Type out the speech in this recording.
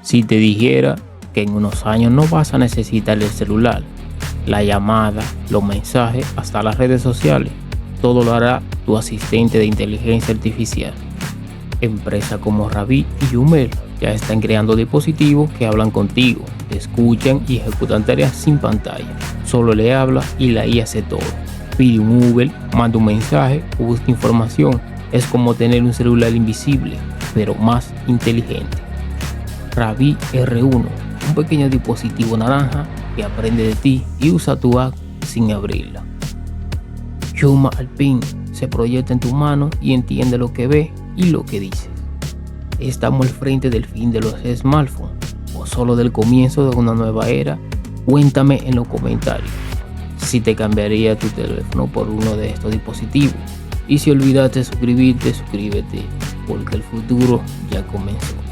Si te dijera que en unos años no vas a necesitar el celular, la llamada, los mensajes, hasta las redes sociales, todo lo hará tu asistente de inteligencia artificial. Empresas como Ravi y Humel ya están creando dispositivos que hablan contigo, te escuchan y ejecutan tareas sin pantalla. Solo le hablas y la IA hace todo. Pide un Uber, manda un mensaje o busca información. Es como tener un celular invisible, pero más inteligente. Ravi R1, un pequeño dispositivo naranja que aprende de ti y usa tu app sin abrirla. Yuma Alpin se proyecta en tu mano y entiende lo que ve y lo que dices. ¿Estamos al frente del fin de los smartphones o solo del comienzo de una nueva era? Cuéntame en los comentarios si te cambiaría tu teléfono por uno de estos dispositivos. Y si olvidaste suscribirte, suscríbete, porque el futuro ya comenzó.